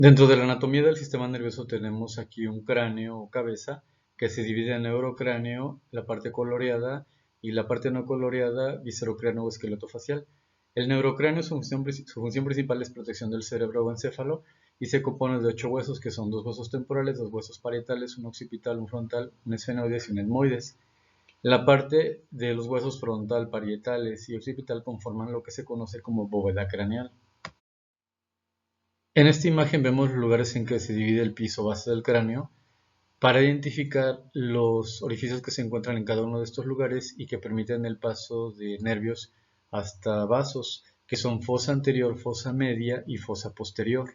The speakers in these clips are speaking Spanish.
Dentro de la anatomía del sistema nervioso tenemos aquí un cráneo o cabeza que se divide en neurocráneo, la parte coloreada, y la parte no coloreada, viscerocráneo o esqueleto facial. El neurocráneo, su función principal es protección del cerebro o encéfalo y se compone de 8 huesos, que son 2 huesos temporales, 2 huesos parietales, un occipital, un frontal, un esfenoides y un etmoides. La parte de los huesos frontal, parietales y occipital conforman lo que se conoce como bóveda craneal. En esta imagen vemos los lugares en que se divide el piso base del cráneo para identificar los orificios que se encuentran en cada uno de estos lugares y que permiten el paso de nervios hasta vasos, que son fosa anterior, fosa media y fosa posterior.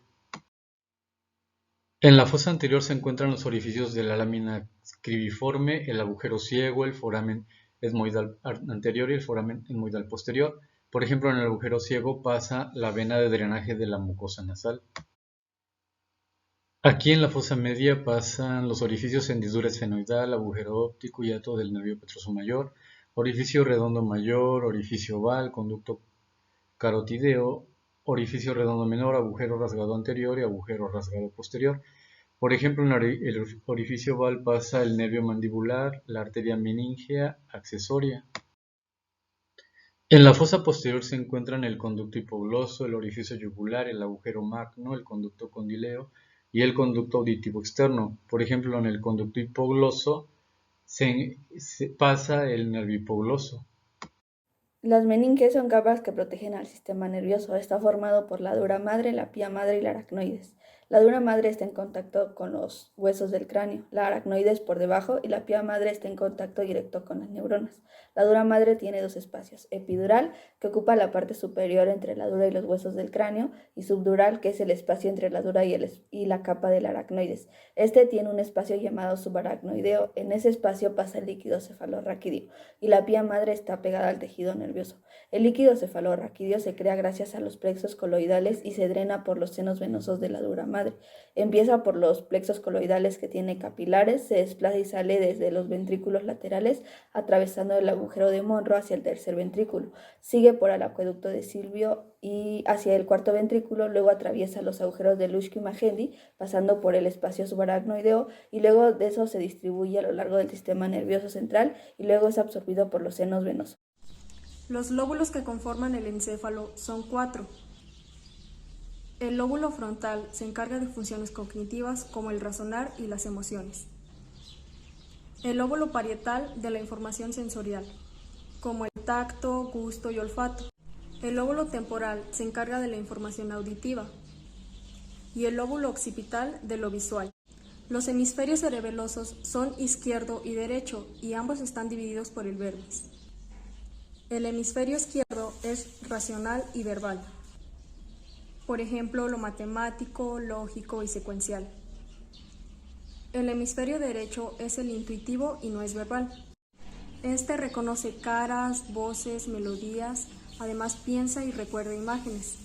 En la fosa anterior se encuentran los orificios de la lámina cribiforme, el agujero ciego, el foramen etmoidal anterior y el foramen etmoidal posterior. Por ejemplo, en el agujero ciego pasa la vena de drenaje de la mucosa nasal. Aquí en la fosa media pasan los orificios hendidura esfenoidal, agujero óptico y hato del nervio petroso mayor, orificio redondo mayor, orificio oval, conducto carotideo, orificio redondo menor, agujero rasgado anterior y agujero rasgado posterior. Por ejemplo, en el orificio oval pasa el nervio mandibular, la arteria meningea accesoria. En la fosa posterior se encuentran el conducto hipogloso, el orificio yugular, el agujero magno, el conducto condileo y el conducto auditivo externo. Por ejemplo, en el conducto hipogloso se pasa el nervio hipogloso. Las meninges son capas que protegen al sistema nervioso. Está formado por la dura madre, la pía madre y la aracnoides. La dura madre está en contacto con los huesos del cráneo, la aracnoides por debajo y la pía madre está en contacto directo con las neuronas. La dura madre tiene dos espacios: epidural, que ocupa la parte superior entre la dura y los huesos del cráneo, y subdural, que es el espacio entre la dura y la capa del aracnoides. Este tiene un espacio llamado subaracnoideo. En ese espacio pasa el líquido cefalorraquídeo y la pía madre está pegada al tejido nervioso. El líquido cefalorraquídeo se crea gracias a los plexos coloidales y se drena por los senos venosos de la dura madre. Empieza por los plexos coloidales, que tiene capilares, se desplaza y sale desde los ventrículos laterales, atravesando el agujero de Monro hacia el tercer ventrículo. Sigue por el acueducto de Silvio y hacia el cuarto ventrículo, luego atraviesa los agujeros de Luschke y Magendie, pasando por el espacio subaracnoideo, y luego de eso se distribuye a lo largo del sistema nervioso central y luego es absorbido por los senos venosos. Los lóbulos que conforman el encéfalo son 4. El lóbulo frontal se encarga de funciones cognitivas como el razonar y las emociones. El lóbulo parietal de la información sensorial, como el tacto, gusto y olfato. El lóbulo temporal se encarga de la información auditiva y el lóbulo occipital de lo visual. Los hemisferios cerebelosos son izquierdo y derecho y ambos están divididos por el vértice. El hemisferio izquierdo es racional y verbal, por ejemplo, lo matemático, lógico y secuencial. El hemisferio derecho es el intuitivo y no es verbal. Este reconoce caras, voces, melodías, además piensa y recuerda imágenes.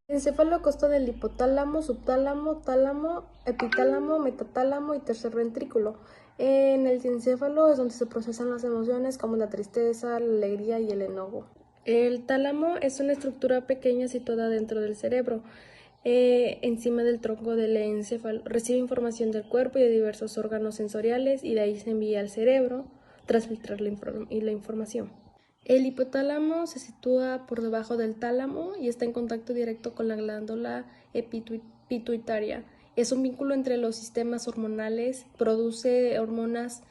El encéfalo consta del hipotálamo, subtálamo, tálamo, epitálamo, metatálamo y tercer ventrículo. En el encéfalo es donde se procesan las emociones como la tristeza, la alegría y el enojo. El tálamo es una estructura pequeña situada dentro del cerebro, encima del tronco del encéfalo. Recibe información del cuerpo y de diversos órganos sensoriales y de ahí se envía al cerebro tras filtrar la información. El hipotálamo se sitúa por debajo del tálamo y está en contacto directo con la glándula pituitaria. Es un vínculo entre los sistemas hormonales, produce hormonas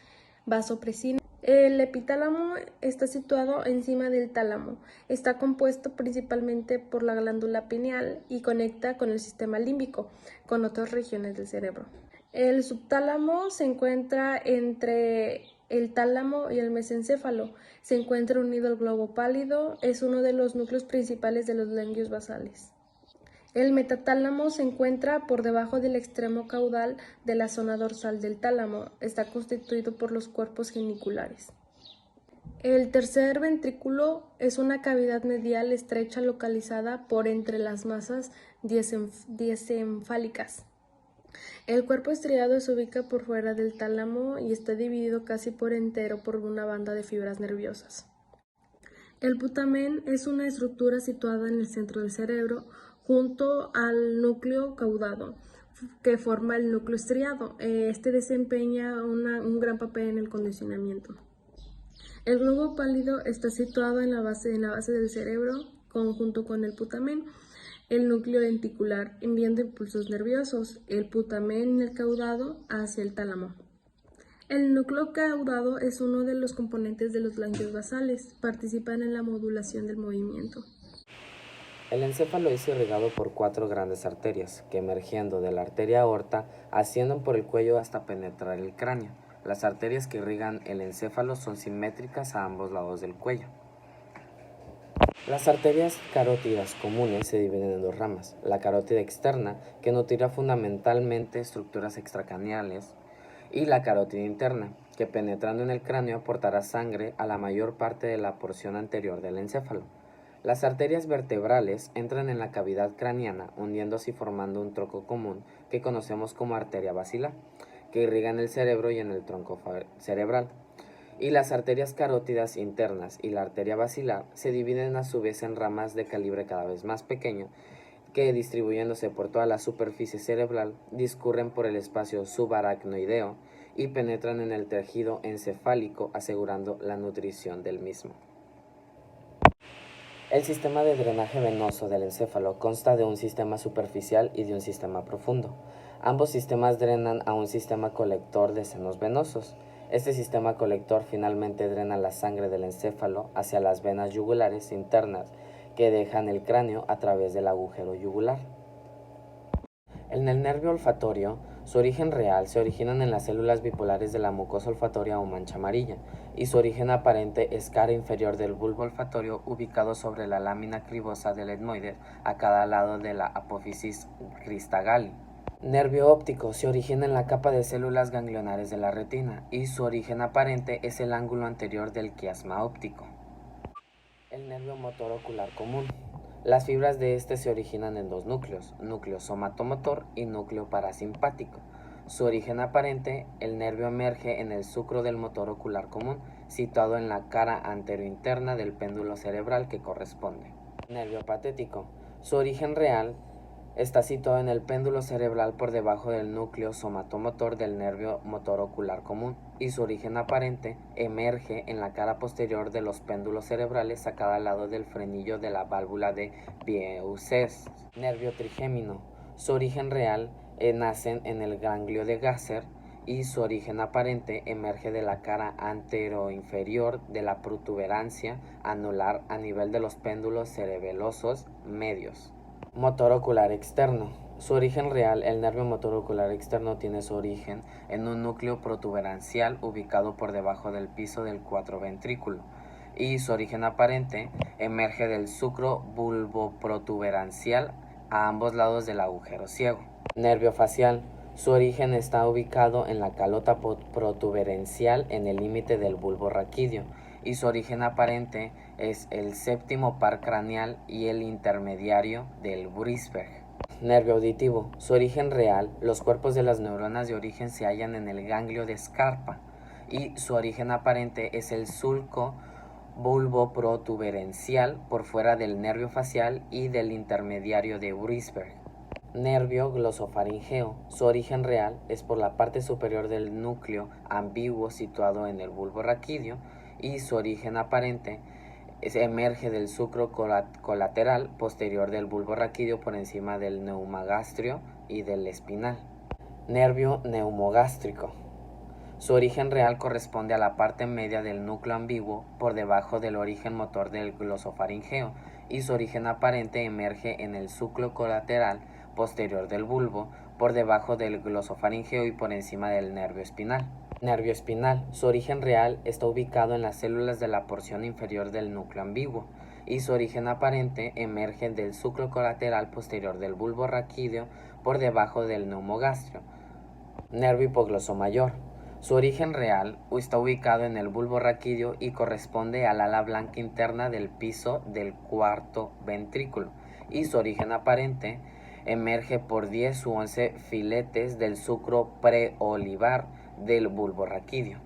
vasopresina. El epitálamo está situado encima del tálamo. Está compuesto principalmente por la glándula pineal y conecta con el sistema límbico, con otras regiones del cerebro. El subtálamo se encuentra entre el tálamo y el mesencéfalo. Se encuentra unido al globo pálido. Es uno de los núcleos principales de los ganglios basales. El metatálamo se encuentra por debajo del extremo caudal de la zona dorsal del tálamo. Está constituido por los cuerpos geniculares. El tercer ventrículo es una cavidad medial estrecha localizada por entre las masas diencefálicas. El cuerpo estriado se ubica por fuera del tálamo y está dividido casi por entero por una banda de fibras nerviosas. El putamen es una estructura situada en el centro del cerebro, junto al núcleo caudado. que forma el núcleo estriado. Este desempeña un gran papel en el condicionamiento. El globo pálido está situado en la base del cerebro, junto con el putamen, el núcleo lenticular, enviando impulsos nerviosos, el putamen y el caudado hacia el tálamo. El núcleo caudado es uno de los componentes de los ganglios basales, participan en la modulación del movimiento. El encéfalo es irrigado por 4 grandes arterias, que emergiendo de la arteria aorta, ascienden por el cuello hasta penetrar el cráneo. Las arterias que irrigan el encéfalo son simétricas a ambos lados del cuello. Las arterias carótidas comunes se dividen en 2 ramas, la carótida externa, que nutrirá fundamentalmente estructuras extracraneales, y la carótida interna, que penetrando en el cráneo aportará sangre a la mayor parte de la porción anterior del encéfalo. Las arterias vertebrales entran en la cavidad craneana, hundiéndose y formando un tronco común que conocemos como arteria basilar, que irriga en el cerebro y en el tronco cerebral. Y las arterias carótidas internas y la arteria basilar se dividen a su vez en ramas de calibre cada vez más pequeño, que distribuyéndose por toda la superficie cerebral, discurren por el espacio subaracnoideo y penetran en el tejido encefálico, asegurando la nutrición del mismo. El sistema de drenaje venoso del encéfalo consta de un sistema superficial y de un sistema profundo. Ambos sistemas drenan a un sistema colector de senos venosos. Este sistema colector finalmente drena la sangre del encéfalo hacia las venas yugulares internas que dejan el cráneo a través del agujero yugular. En el nervio olfatorio, su origen real se originan en las células bipolares de la mucosa olfatoria o mancha amarilla, y su origen aparente es cara inferior del bulbo olfatorio ubicado sobre la lámina cribosa del etmoides a cada lado de la apófisis cristagali. Nervio óptico se origina en la capa de células ganglionares de la retina, y su origen aparente es el ángulo anterior del quiasma óptico. El nervio motor ocular común. Las fibras de este se originan en 2 núcleos, núcleo somatomotor y núcleo parasimpático. Su origen aparente, el nervio emerge en el sucro del motor ocular común, situado en la cara anterointerna del péndulo cerebral que corresponde. Nervio patético. Su origen real está situado en el péndulo cerebral por debajo del núcleo somatomotor del nervio motor ocular común, y su origen aparente emerge en la cara posterior de los péndulos cerebrales a cada lado del frenillo de la válvula de Bieusses. Nervio trigémino. Su origen real nace en el ganglio de Gasser, y su origen aparente emerge de la cara anteroinferior de la protuberancia anular a nivel de los péndulos cerebelosos medios. Motor ocular externo. Su origen real, el nervio motor ocular externo tiene su origen en un núcleo protuberancial ubicado por debajo del piso del cuatroventrículo, y su origen aparente emerge del sucro bulboprotuberancial a ambos lados del agujero ciego. Nervio facial. Su origen está ubicado en la calota protuberancial en el límite del bulbo raquídeo, y su origen aparente es el séptimo par craneal y el intermediario del Brisberg. Nervio auditivo. Su origen real, los cuerpos de las neuronas de origen se hallan en el ganglio de Scarpa, y su origen aparente es el sulco bulboprotuberancial por fuera del nervio facial y del intermediario de Brisberg. Nervio glosofaringeo. Su origen real es por la parte superior del núcleo ambiguo situado en el bulbo raquídeo, y su origen aparente emerge del sucro colateral posterior del bulbo raquídeo por encima del neumogastrio y del espinal. Nervio neumogástrico. Su origen real corresponde a la parte media del núcleo ambiguo por debajo del origen motor del glosofaringeo, y su origen aparente emerge en el sucro colateral posterior del bulbo por debajo del glosofaringeo y por encima del nervio espinal. Nervio espinal. Su origen real está ubicado en las células de la porción inferior del núcleo ambiguo, y su origen aparente emerge del sucro colateral posterior del bulbo raquídeo por debajo del neumogastrio. Nervio hipogloso mayor. Su origen real está ubicado en el bulbo raquídeo y corresponde al ala blanca interna del piso del cuarto ventrículo, y su origen aparente emerge por 10 u 11 filetes del sucro preolivar del bulbo raquídeo.